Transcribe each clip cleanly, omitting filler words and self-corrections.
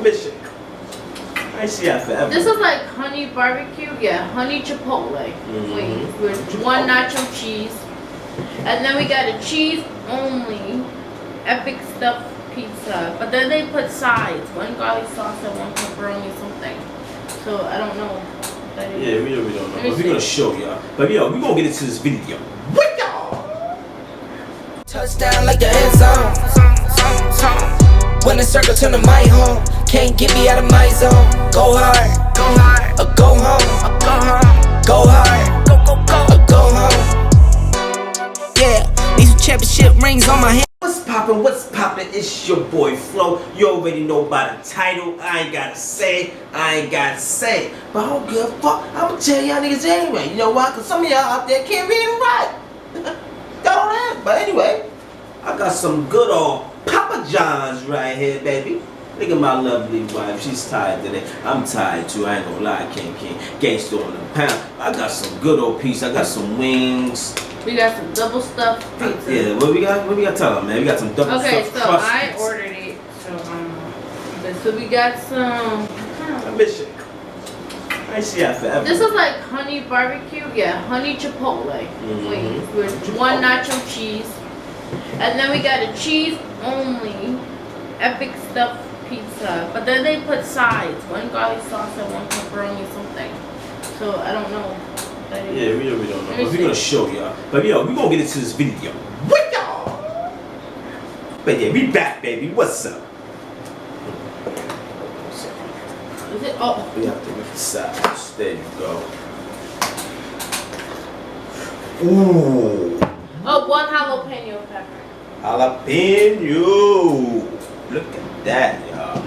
miss you. I ain't see that forever. This is like honey barbecue. Yeah, honey chipotle wings with one nacho cheese. And then we got a cheese only epic stuffed pizza. But then they put sides. One garlic sauce and one pepperoni something. So I don't know what that is. Yeah, we don't know. But we're going to show y'all. But yo, we're going to get into this video. With y'all! Touchdown like the end zone. When the circle turn to my home. Can't get me out of my zone. Go hard, or go home. Go hard, or go home. Yeah, these championship rings on my hand. What's poppin', it's your boy Flo. You already know by the title. I ain't gotta say. But I don't give a fuck. I'ma tell y'all niggas anyway. You know why? Cause some of y'all out there can't read and write. Don't ask. But anyway, I got some good old Papa John's right here, baby. Look at my lovely wife. She's tired today. I'm tired too. I ain't gonna lie. King. Gangsta on the pound. I got some good old piece. I got some wings. We got some double stuffed pizza. Yeah, what we got? Tell them, man. We got some double stuffed so I ordered it. So we got some. I miss you. I ain't see that forever. This is like honey barbecue. Yeah, honey chipotle wings with one nacho cheese. And then we got a cheese only epic stuffed pizza. But then they put sides. One garlic sauce and one pepperoni something. So I don't know. Yeah, we don't know. But we're going to show y'all. But yo, we're going to get into this video. With y'all! But yeah, we back, baby. What's up? Is it? Oh. We have to make the sides. There you go. Ooh. Oh, one jalapeno pepper. Jalapeno. Look at that, y'all.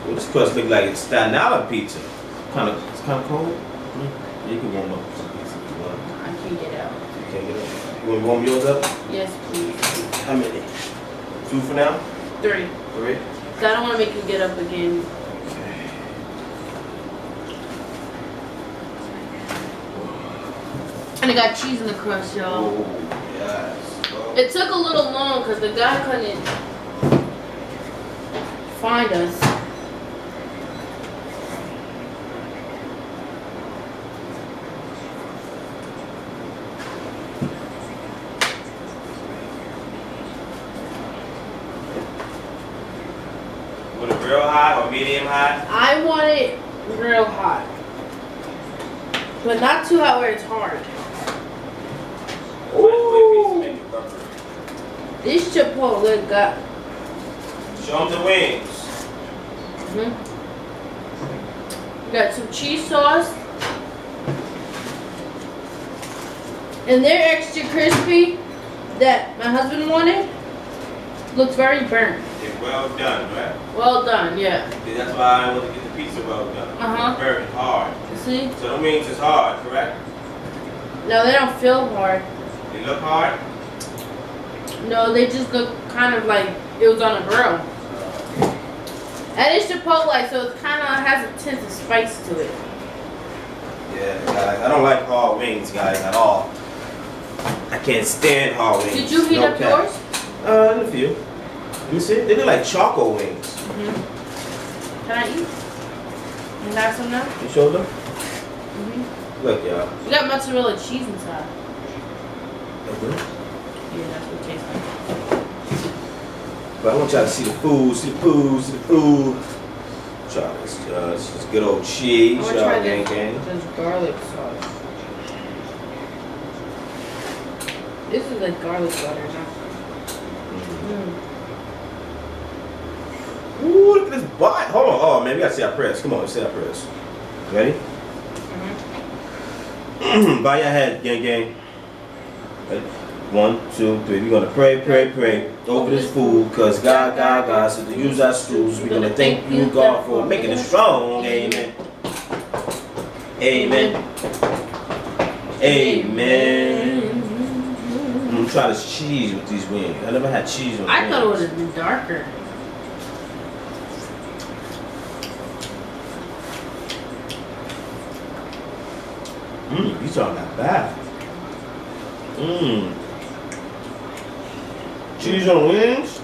Well, this crust look like it's $9 pizza. It's kind of cold. Yeah, you can warm up some pizza if you want. I can't get out. You can't get out? You want to warm yours up? Yes, please. How many? 2 for now? 3. 3? So I don't want to make you get up again. Okay. And it got cheese in the crust, y'all. Oh, yes. Oh. It took a little long because the guy couldn't find us. Want it real hot or medium hot? I want it real hot. But not too hot where it's hard. Ooh. This chipotle got... Show them the wings. We got some cheese sauce. And they're extra crispy that my husband wanted. Looks very burnt. It's well done, right? Well done, yeah. That's why I want to get the pizza well done. Very hard. See? So that means it's hard, correct? No, they don't feel hard. They look hard? No, they just look kind of like it was on a grill. And it's chipotle, so it kind of has a tinge of spice to it. Yeah, guys, I don't like hard wings, guys, at all. I can't stand hard wings. Did you heat up yours? In a few. Let me see. They look like charcoal wings. Can I eat? You got some now? You showed them? Look, y'all. We got mozzarella cheese inside. Yeah, that's what it tastes like. But I want y'all to see the food, Try this good old cheese, I want to try this garlic sauce. This is like garlic butter, not. Ooh, look at this bite. Hold on. Oh, man, we got to see our prayers. Come on, let's see our prayers. Ready? Bow your head, gang. Ready? 1, 2, 3. We're going to pray over this food, because God said to use our stools. We're going to thank you, God, for making it strong. Amen. I'm going to try this cheese with these wings. I never had cheese with wings. I thought it would have been darker. These are not bad. Cheese on wings?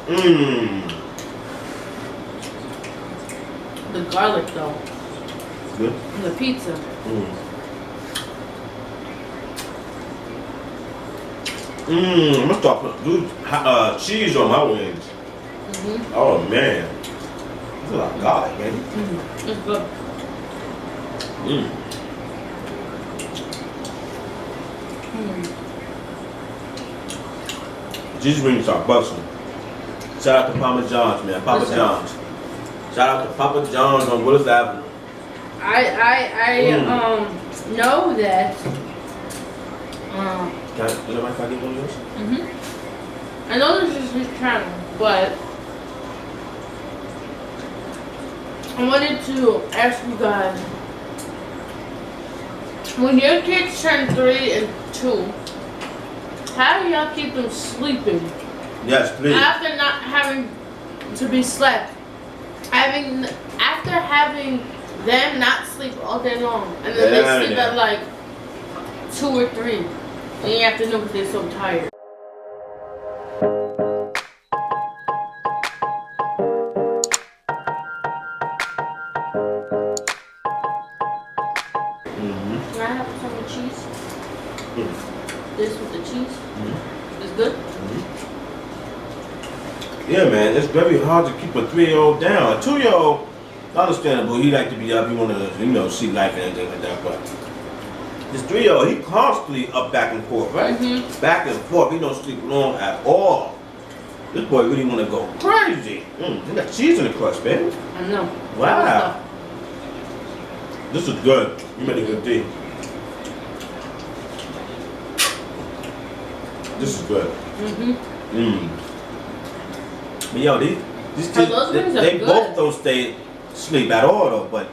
The garlic though. Good. And the pizza. I'm gonna start putting cheese on my wings. Oh man. That's a lot of garlic, man. It's good. These wings are busting. Shout out to Papa John's, man. Papa John's. Shout out to Papa John's on Willis Avenue. I know that. Can I get one of yours? I know this is his channel, but I wanted to ask you guys, when your kids turn 3 and 2, how do y'all keep them sleeping? Yes, please. After not having to be slept, after having them not sleep all day long, and then they sleep at like 2 or 3 in the afternoon because they're so tired. Can I have some with cheese? This with the cheese? It's good? Yeah, man, it's very hard to keep a 3-year-old down. A 2-year-old, understandable, he like to be up, he want to, see life and everything like that, but this 3-year-old, he constantly up back and forth, right? Back and forth, he don't sleep long at all. This boy really want to go crazy. They got cheese in the crust, baby. I know. Wow. This is good. You made a good deal. This is good. But yo, these kids, they both don't stay asleep at all though. But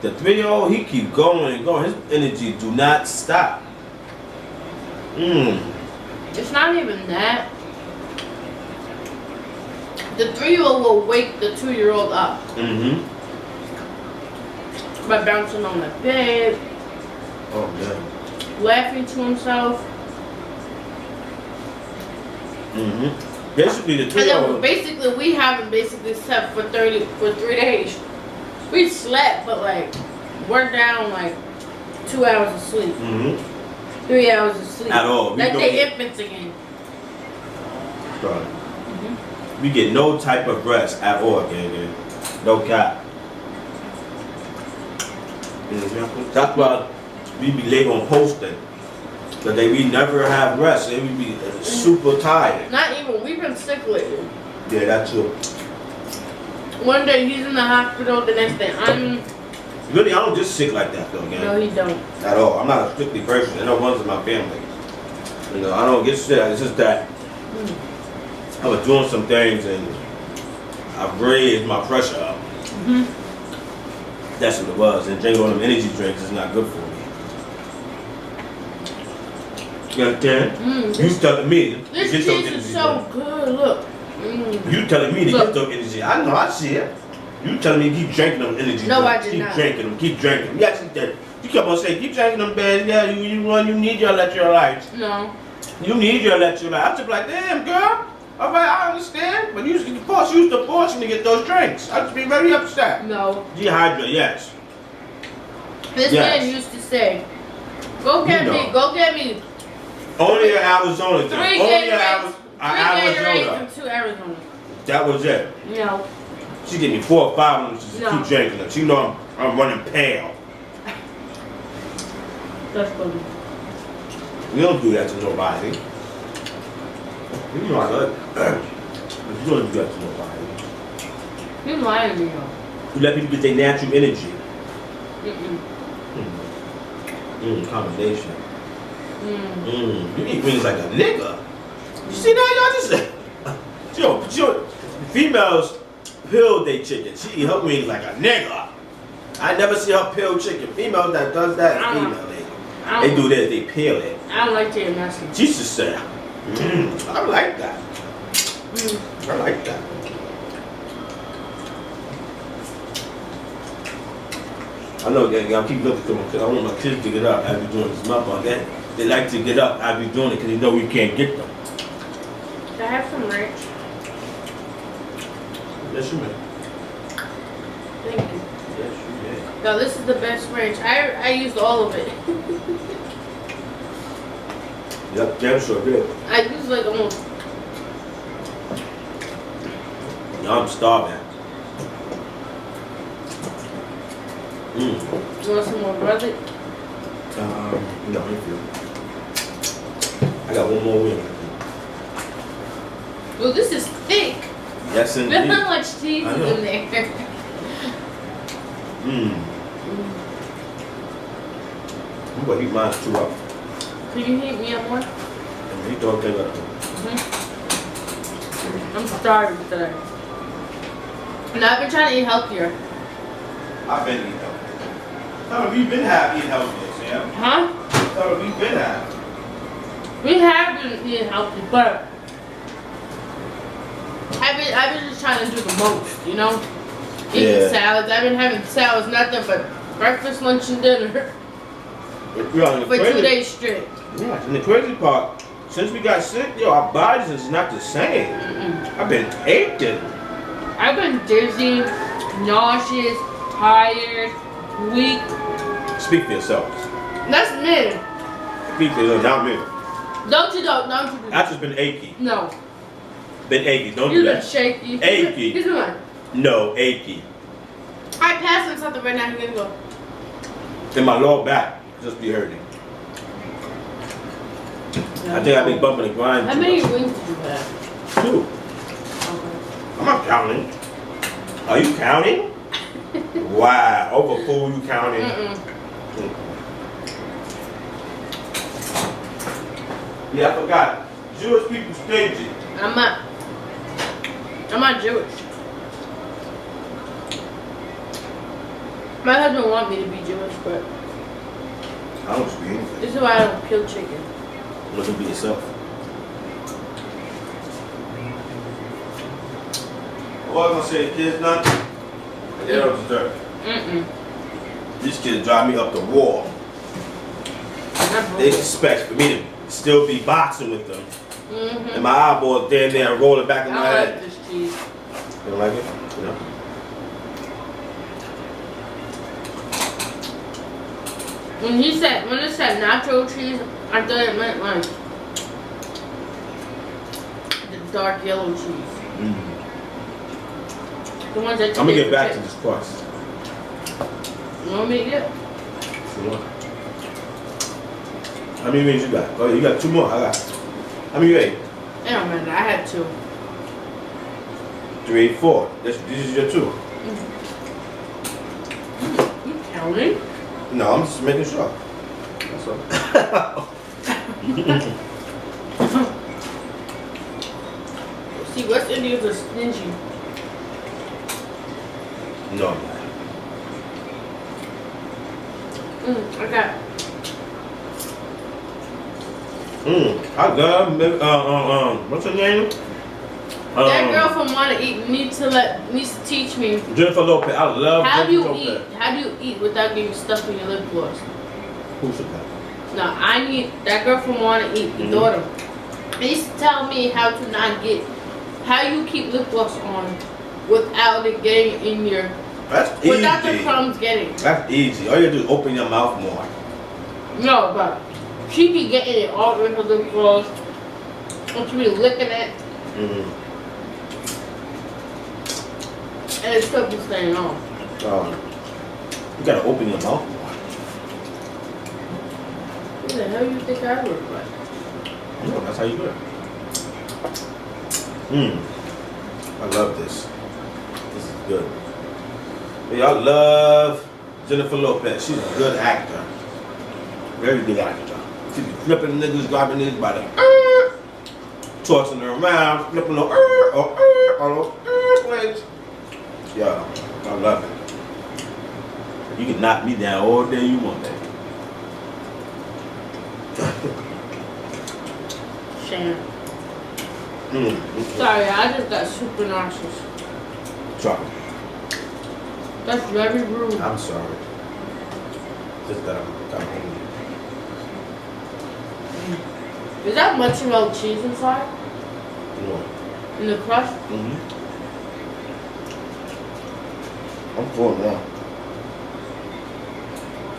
the 3-year-old, he keep going and going. His energy do not stop. It's not even that. The 3-year-old will wake the 2-year-old up. By bouncing on the bed. Oh man. Laughing to himself. Basically, the 3-year-old. Basically, we haven't slept for 3 days. We slept, but like we're down like 2 hours of sleep. 3 hours of sleep. At all. Like they infants again. Right. We get no type of rest at all, gang. No cap. That's why we be late on posting. But we never have rest. They would be super tired. Not even. We've been sick lately. Yeah, that's true. One day he's in the hospital. The next day I'm. Really, I don't just sick like that though, gang. No, he don't. At all. I'm not a strictly person. I know one's in my family. I don't get sick. It's just that I was doing some things and I've raised my pressure up. That's what it was. And drinking all them energy drinks is not good for me. You understand? You telling me this cheese is so good. Look. You telling me to get those energy. I know, I see it. You telling me keep drinking them energy. No, I did keep not. Drinking them, keep drinking them. You actually did. You kept on saying, keep drinking them, bad. Yeah, you need your electrolytes. No. You need your electrolytes. I just be like, damn, girl. All right, I understand. But use the force to get those drinks. I'd just be very upset. No. Dehydrate, yes. This man used to say, go get me. Only an Arizona. Three Only an Gatorades Arizona. and 2 Arizona. That was it. No. She gave me 4 or 5 of them just to keep drinking them. She know I'm running pale. That's funny. We don't do that to nobody. You know I love it. You don't do that to nobody. You're lying to me though. You let people get their natural energy. Combination. You eat wings like a nigga. You see that, y'all? Just females pill they chicken. She eat her wings like a nigga. I never see her pill chicken. Females that does that is female. They do this, they peel it. I don't like to get messy. Jesus said, I like that. I like that. I know, gang, I'll keep looking for them because I want my kids to get up as we doing this mukbang. They like to get up as we doing it because they know we can't get them. Can I have some ranch? Yes, you may. Thank you. No, this is the best ranch. I used all of it. Yep, damn sure good. I used like almost. Now I'm starving. You want some more garlic? No, thank you. I got one more wing. Well, this is thick. Yes, Look indeed. how much cheese I is know. in there. I'm gonna eat mine too up. Can you heat me up more? And eat the whole thing up. I'm starving today. And I've been trying to eat healthier. I've been eating healthy. How have you been eating healthy, Sam? Huh? How have you been having? We have been eating healthy, but I've been just trying to do the most, you know? Eating salads. I've been having salads, nothing but breakfast, lunch, and dinner for 2 days straight. Yeah, and the crazy part, since we got sick, yo, our bodies is not the same. I've been aching. I've been dizzy, nauseous, tired, weak. Speak for yourselves. That's me. Speak for yourselves, not me. Don't you do I've that. just been achy. No. Been achy. Don't do You've been that. shaky. Achy. He's been like, No, achy. I passed him something right now. He's gonna go. In my lower back, just be hurting. I think I've been bumping the grind. How too many much. wings did you have? 2. Okay. I'm not counting. Are you counting? Wow, over food you counting? Yeah, I forgot. Jewish people stingy. I'm not Jewish. My husband wants me to be Jewish, but I don't speak English. this is why I don't kill chicken. Look and be yourself. What was I gonna say, kids nothing? They don't deserve it. These kids drive me up the wall. They expect for me to still be boxing with them. And my eyeballs damn near rolling back in my I head. like this cheese. You don't like it? No. When it said nacho cheese, I thought it meant like the dark yellow cheese. The ones that you I'm gonna get get back for to chips. this crust. You want me to get? If you want. How many wings you got? Oh, you got 2 more. I got. How many you ate? It don't matter. I had 2. 3, 4. This is your 2. You counting? No, I'm just making sure. That's all. See, West Indians are stingy. No, I'm not. I got. I love, what's her name? That girl from Wanna Eat needs to teach me. Jennifer Lopez. I love How do you Jennifer eat? Lopez. How do you eat without getting stuff in your lip gloss? Who should have? No, I need that girl from Wanna Eat, the daughter. Please tell me how to not get, how you keep lip gloss on without it getting in your, That's easy. without the crumbs getting. That's easy. All you do is open your mouth more. No, but she be getting it all in her lip gloss. And she be licking it, and it still be staying on. You gotta open your mouth more. What the hell you think I look like? No, that's how you do it. I love this. This is good. Yeah, I love Jennifer Lopez. She's a good actor. Very good actor. She be flipping niggas, grabbing niggas by the tossing her around, flipping them all those plays. Yeah, I love it. You can knock me down all day you want, baby. Shame. Sorry, I just got super nauseous. Sorry. That's very rude. I'm sorry. Just that I'm hungry. Is that mozzarella cheese inside? What? In the crust? I'm full now.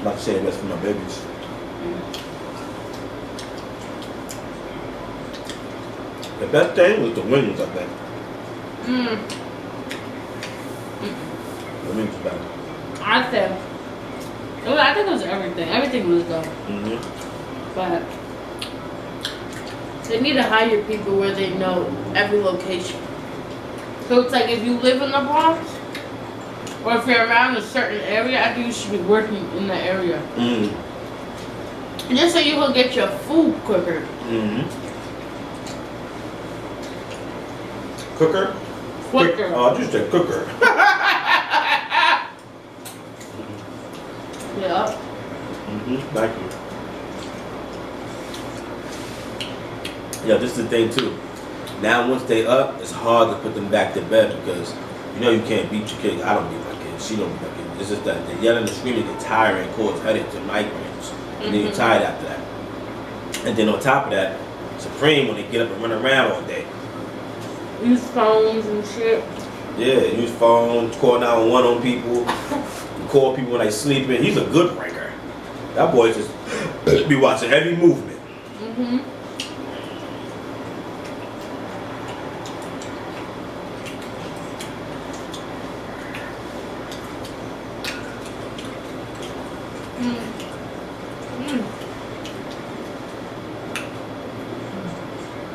about to say that's for my babies. The best thing was the wings, I think. The wings were better. I think it was everything. Everything was good. But they need to hire people where they know every location. So it's like if you live in the Bronx, or if you're around a certain area, I think you should be working in that area. Just so you can get your food quicker. Cooker? Quicker. Oh, I just said cooker. Yeah. Thank you. Yeah, this is the thing too. Now once they up, it's hard to put them back to bed because you know you can't beat your kid. I don't beat my kids. She don't beat my kids. It's just that the yelling and screaming get tiring and cause headaches and migraines. And then you're tired after that. And then on top of that, Supreme when they get up and run around all day. Use phones and shit. Yeah, use phones, call 911 on people, call people when they sleeping. He's a good breaker. That boy just be watching every movement.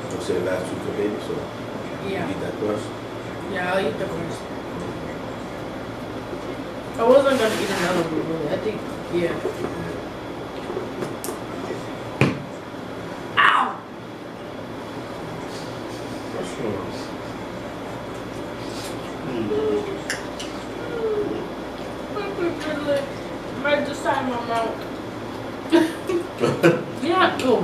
I'll say the last two for baby, so Yeah. you eat that first. Yeah, I'll eat the first. I wasn't gonna eat another one, really. I think, yeah. Ow! What's wrong? Right this side of my mouth. Yeah, oh.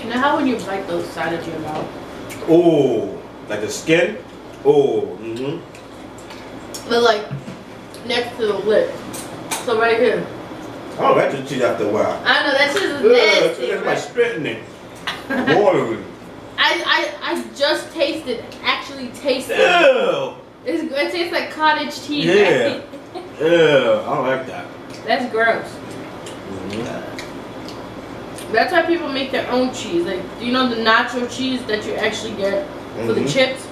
Now how would you bite those side of your mouth? Oh, like the skin? Oh, But like next to the lip. So right here. I don't like the cheese after a while. I know that shit is nasty. It's like Right? spitting it. Watering. I just tasted, actually tasted. Ew. It tastes like cottage cheese. Yeah. Ew, I don't like that. That's gross. That's why people make their own cheese. Like, you know the nacho cheese that you actually get for the chips?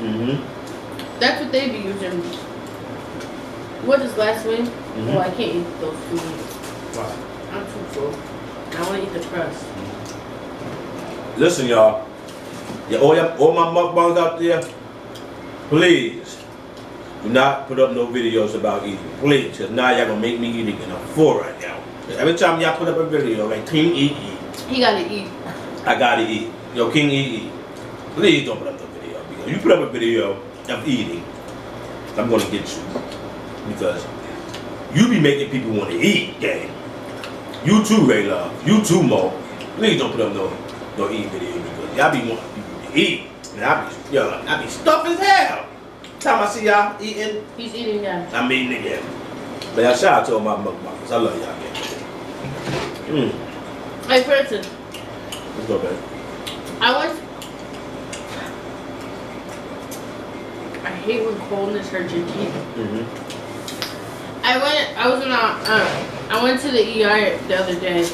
That's what they be using. What is last wing? Oh, I can't eat those 2 wings. Wow. I'm too full. I want to eat the crust. Listen, y'all. Yeah, all my mukbangs out there, please do not put up no videos about eating. Please, because now y'all going to make me eat again. I'm full right now. Every time y'all put up a video, like King eat. He got to eat. I got to eat. Yo, King eat. Please don't put up no video. Because you put up a video of eating, I'm going to get you. Because you be making people want to eat, gang. You too, Ray Love. You too, Mo. Please don't put up no eating video because y'all be wanting people to eat. And I be stuffed as hell. Time I see y'all eating, He's eating now. I'm eating again. But y'all shout out to all my mukbangers. I love y'all, man. Hey, Francis. Let's go, babe. I hate when coldness hurts your teeth. I went to the ER the other day,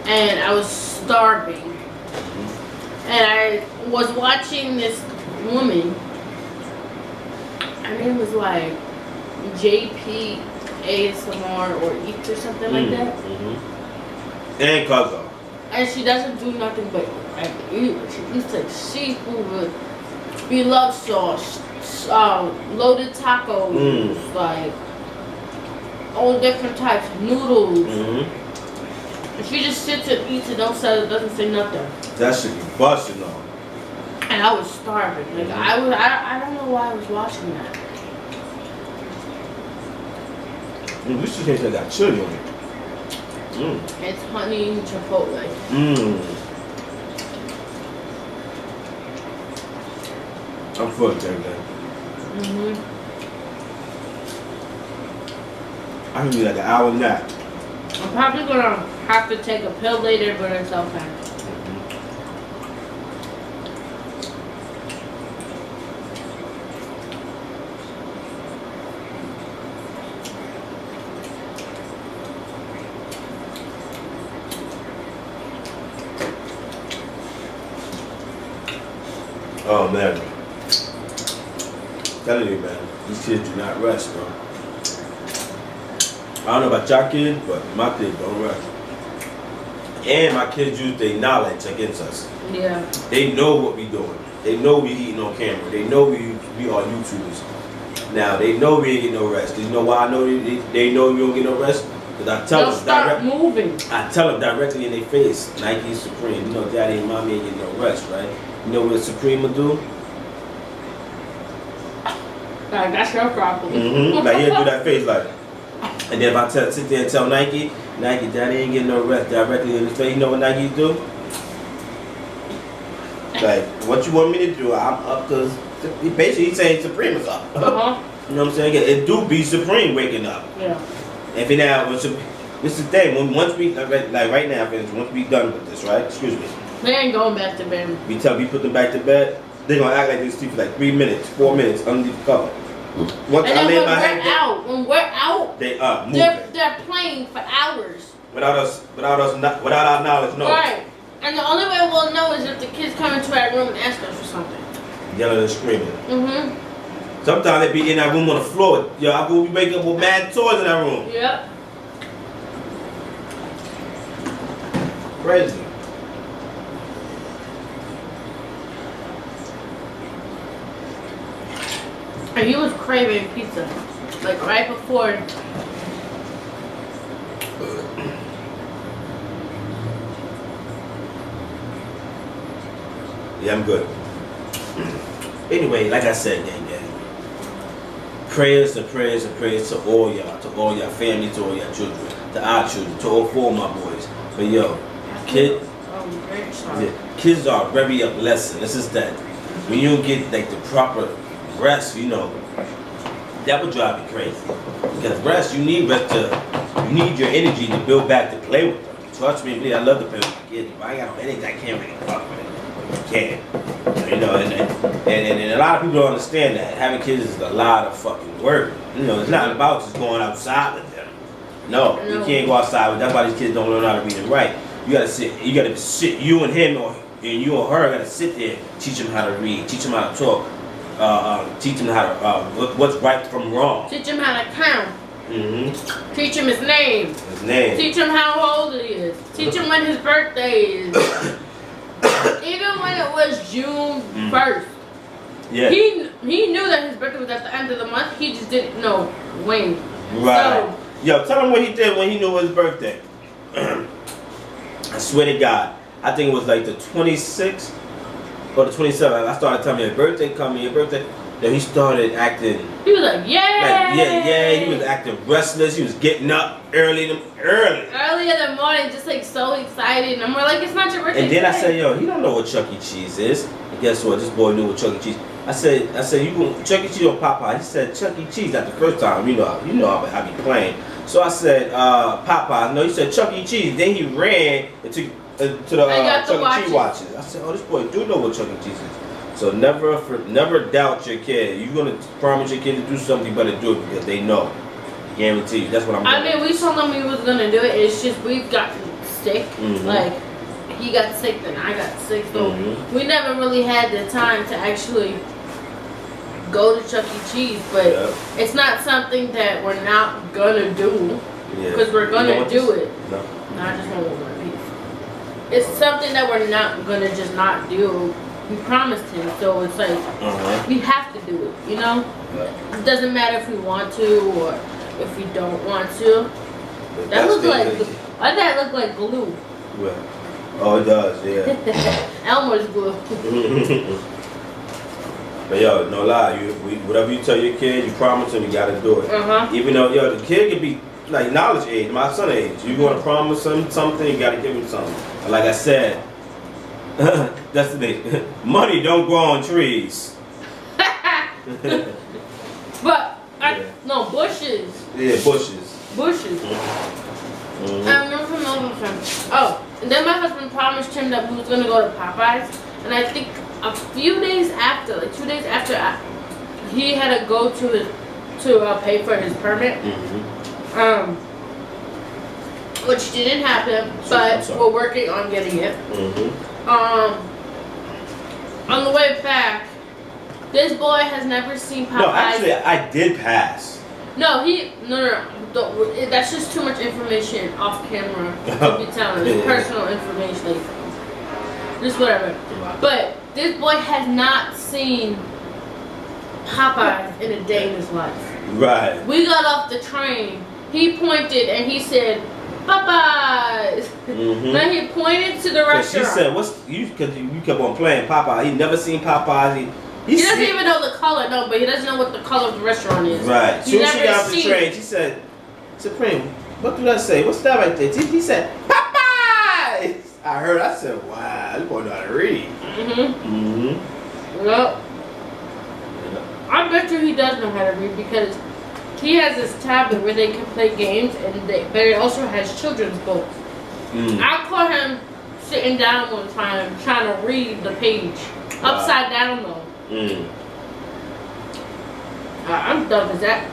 and I was starving, and I was watching this woman. Her name was like JP ASMR or Eats or something like that. And Cuzzo. And she doesn't do nothing but like eat. She eats like seafood with beloved sauce, loaded tacos, like all different types of noodles. And she just sits and eats and doesn't say nothing. That should be busting on. And I was starving. Like I don't know why I was watching that. We should taste that chili on it. It's honey and chipotle. I'm full, Jay. I can do like an hour nap. I'm probably gonna have to take a pill later, but it's okay. Oh man, telling you, man, these kids do not rest, bro. I don't know about y'all kids, but my kids don't rest. And my kids use their knowledge against us. Yeah. They know what we doing. They know we eating on camera. They know we are YouTubers. Now they know we ain't getting no rest. You know why I know they know we don't get no rest? Because I tell them start moving. I tell them directly in their face, Nike Supreme. You know, Daddy and Mommy ain't getting no rest, right? You know what Supreme will do? Like, that's your problem. Like he'll do that face like. And then if I sit there and tell Nike, Daddy ain't getting no rest directly in his face, you know what Nike do? Like, what you want me to do? I'm up to. Basically, he's saying Supreme is up. Uh-huh. You know what I'm saying? It do be Supreme waking up. Yeah. If it now, this is the thing. Once we like right now, once we done with this, right? Excuse me. They ain't going back to bed. We put them back to bed. They're gonna act like they sleep for like 3 minutes, 4 minutes underneath the cover. Once and I then lay when my we're head down, out, they moving. they're playing for hours. Without our knowledge, no. Right. And the only way we'll know is if the kids come into our room and ask us for something. Yelling and screaming. Mm-hmm. Sometimes they be in that room on the floor. Yo, I go wake up with mad toys in that room. Yep. Crazy. And he was craving pizza. Like right before. Yeah, I'm good. Anyway, like I said, gang. Prayers and prayers and prayers to all y'all family, to all y'all children, to our children, to all four of my boys. But yo, kids are very a blessing. This is that. When you don't get like the proper rest, you know, that would drive you crazy. Because rest, you need rest you need your energy to build back to play with them. Trust me, please, I love to play with my kids. If I ain't got no energy, I can't really fuck with it. You can. You know, and a lot of people don't understand that. Having kids is a lot of fucking work. You know, it's not about just going outside with them. No, you can't go outside with them. That's why these kids don't learn how to read and write. You gotta sit, you and him and you or her gotta sit there, teach them how to read, teach them how to talk, teach them how to, what's right from wrong. Teach him how to count. Mm-hmm. Teach him his name. Teach him how old he is. Teach him when his birthday is. Even when it was June 1st. Yeah. He knew that his birthday was at the end of the month. He just didn't know when. Right. So, yo, tell him what he did when he knew it was his birthday. I swear to God. I think it was like the 26th or the 27th. I started telling him your birthday coming, your birthday. Then he started acting. He was like, yay! Like, yeah. He was acting restless. He was getting up early in the morning, just like so excited. And we're like, it's not your birthday. And then I said, yo, he don't know what Chuck E. Cheese is. And guess what? This boy knew what Chuck E. Cheese. I said, you going Chuck E. Cheese or Popeye? He said Chuck E. Cheese. Not the first time. You know I be playing. So I said Popeye. No, he said Chuck E. Cheese. Then he ran to the Chuck E. Cheese watches. I said, oh, this boy do know what Chuck E. Cheese is. So never doubt your kid. You're gonna promise your kid to do something, you better do it because they know. Guarantee you. That's what I'm doing. I mean, we told him we was gonna do it. It's just we've gotten sick. Like he got sick, then I got sick. So we never really had the time to actually go to Chuck E. Cheese. But it's not something that we're not gonna do because we're gonna do it. No, I just want one piece. It's something that we're not gonna just not do. We promised him, so it's like we have to do it, you know? It doesn't matter if we want to or if we don't want to. That looks like, why that look like glue? Well, oh, it does, yeah. Elmer's glue. But yo, no lie, whatever you tell your kid, you promise him, you gotta do it. Even though, yo, the kid can be like knowledge age, my son age. You want to promise him something, you gotta give him something. And like I said, that's the thing. Money don't grow on trees. But no bushes. Yeah, bushes. Bushes. I remember from another time. Oh, and then my husband promised him that we was gonna go to Popeyes, and I think a few days after, like 2 days after, he had to go to pay for his permit. Which didn't happen, but we're working on getting it. On the way back, this boy has never seen Popeyes. No, actually, I did pass. No, don't, that's just too much information off camera to be telling. It's personal information. Just whatever. But this boy has not seen Popeyes in a day in his life. Right. We got off the train. He pointed and he said, Popeyes. Then he pointed to the restaurant. She said, "What's you?" Because you kept on playing Popeye. He never seen Popeyes. He doesn't even know the color. No, but he doesn't know what the color of the restaurant is. Right. Soon as she got off the train, she said, "Supreme, what did I say? What's that right there?" He said, "Popeyes." I heard. I said, "Wow, this boy know how to read." Well, I bet you he does know how to read because he has this tablet where they can play games, but it also has children's books. I caught him sitting down one time trying to read the page upside down though. I'm done with that.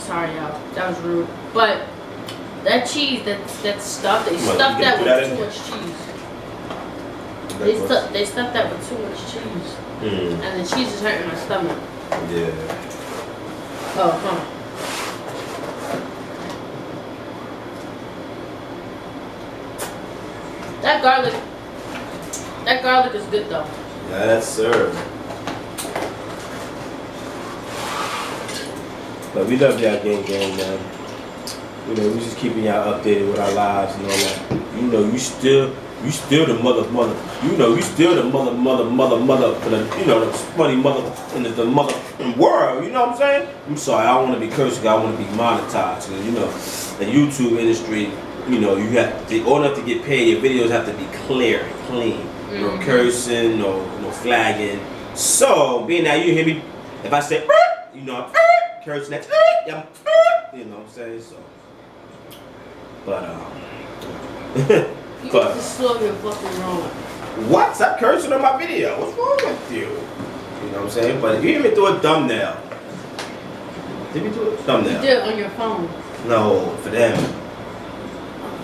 Sorry, y'all. That was rude. But that cheese, that stuff, they stuffed that with too much cheese. They stuffed that with too much cheese. And the cheese is hurting my stomach. Yeah. Oh, huh. That garlic is good though. Yes, sir. But we love y'all gang, man. You know, we just keeping y'all updated with our lives and all that. You know, you still the mother. You know, you still the mother for the, you know, the funny mother in the mother world. You know what I'm saying? I'm sorry, I don't want to be cursing. I want to be monetized. You know, the YouTube industry. You know, you have to, in order to get paid, your videos have to be clear and clean. No cursing, no flagging. So, being that you hear me, if I say, you know, cursing, that's, you know what I'm saying? So, but, You need to slow your fucking roll. what? Stop cursing on my video. What's wrong with you? You know what I'm saying? But if you hear me do a thumbnail, did we do a thumbnail? You did it on your phone. No, for them.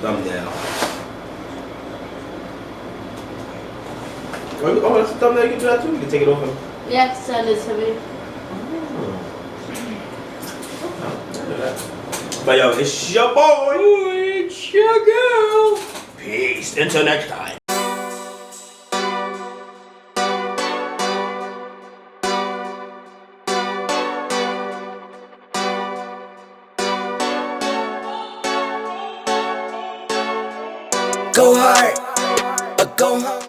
Thumbnail. Oh, that's a thumbnail. You can do that too. You can take it over. Yeah, send it to me. But yo, it's your boy. It's your girl. Peace. Until next time. Go hard or go home.